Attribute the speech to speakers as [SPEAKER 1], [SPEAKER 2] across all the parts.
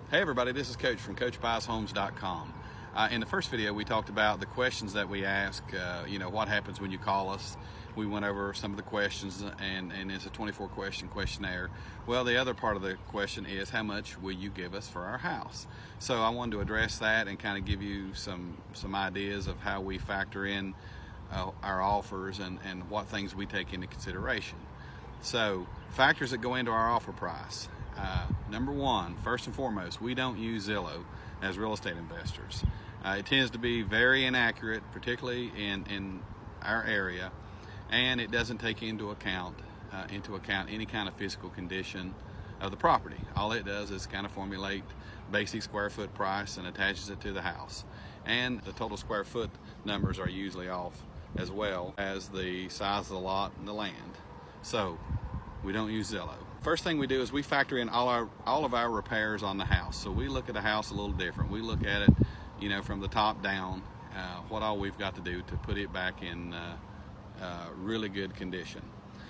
[SPEAKER 1] Hey everybody, this is Coach from CoachBuysHomes.com. In the first video, we talked about the questions that we ask, what happens when you call us. We went over some of the questions, and it's a 24 question questionnaire. Well, the other part of the question is, how much will you give us for our house? So I wanted to address that and kind of give you some ideas of how we factor in our offers and what things we take into consideration. So factors that go into our offer price. Number one, first and foremost, we don't use Zillow as real estate investors. It tends to be very inaccurate, particularly in our area, and it doesn't take into account any kind of physical condition of the property. All it does is kind of formulate basic square foot price and attaches it to the house. And the total square foot numbers are usually off, as well as the size of the lot and the land. So we don't use Zillow. First thing we do is we factor in all of our repairs on the house. So we look at the house a little different. We look at it, from the top down, what all we've got to do to put it back in really good condition.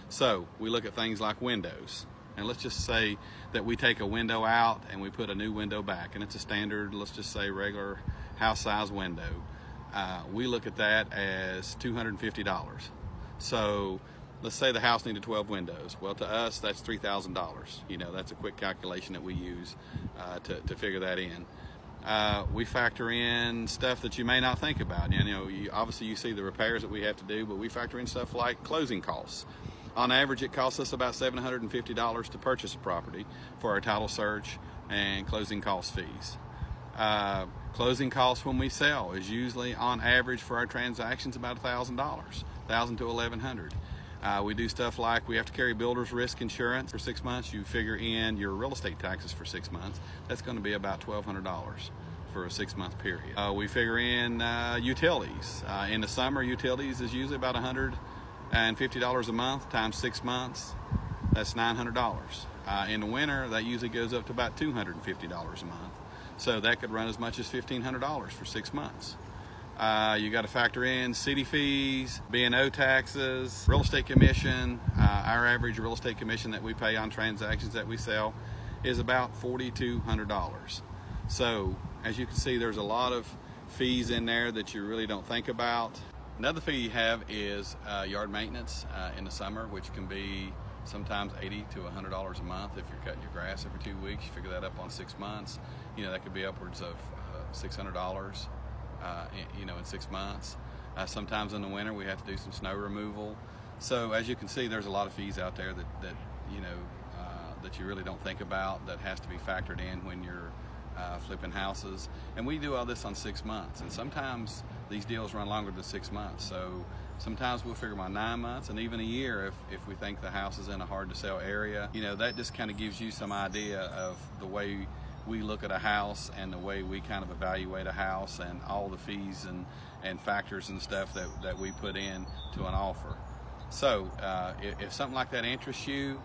[SPEAKER 1] So we look at things like windows. And let's just say that we take a window out and we put a new window back, and it's a standard, let's just say regular house size window. We look at that as $250. So let's say the house needed 12 windows. Well, to us, that's $3,000. That's a quick calculation that we use to figure that in. We factor in stuff that you may not think about. Obviously you see the repairs that we have to do, but we factor in stuff like closing costs. On average, it costs us about $750 to purchase a property for our title search and closing cost fees. Closing costs when we sell is usually, on average, for our transactions about $1,000, $1,000 to $1,100. We do stuff like we have to carry builder's risk insurance for 6 months. You figure in your real estate taxes for 6 months. That's going to be about $1,200 for a 6-month period. We figure in utilities. In the summer, utilities is usually about $150 a month times 6 months. That's $900. In the winter, that usually goes up to about $250 a month. So that could run as much as $1,500 for 6 months. You got to factor in city fees, B&O taxes, real estate commission. Our average real estate commission that we pay on transactions that we sell is about $4,200. So as you can see, there's a lot of fees in there that you really don't think about. Another fee you have is yard maintenance in the summer, which can be sometimes $80 to $100 a month if you're cutting your grass every 2 weeks. You figure that up on 6 months. That could be upwards of $600. In 6 months. Sometimes in the winter we have to do some snow removal. So as you can see, there's a lot of fees out there that you really don't think about, that has to be factored in when you're flipping houses. And we do all this on 6 months, and sometimes these deals run longer than 6 months. So sometimes we'll figure about 9 months and even a year if we think the house is in a hard to sell area. That just kind of gives you some idea of the way we look at a house and the way we kind of evaluate a house and all the fees and factors and stuff that we put in to an offer. So if something like that interests you,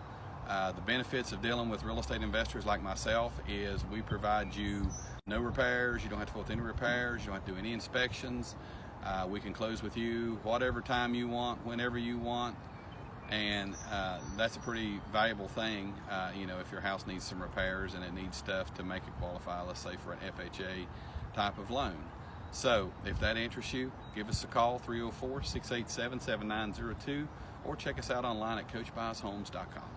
[SPEAKER 1] the benefits of dealing with real estate investors like myself is we provide you no repairs. You don't have to go with any repairs. You don't have to do any inspections. We can close with you whatever time you want, whenever you want. And that's a pretty valuable thing, if your house needs some repairs and it needs stuff to make it qualify, let's say for an FHA type of loan. So if that interests you, give us a call, 304-687-7902, or check us out online at CoachBuysHomes.com.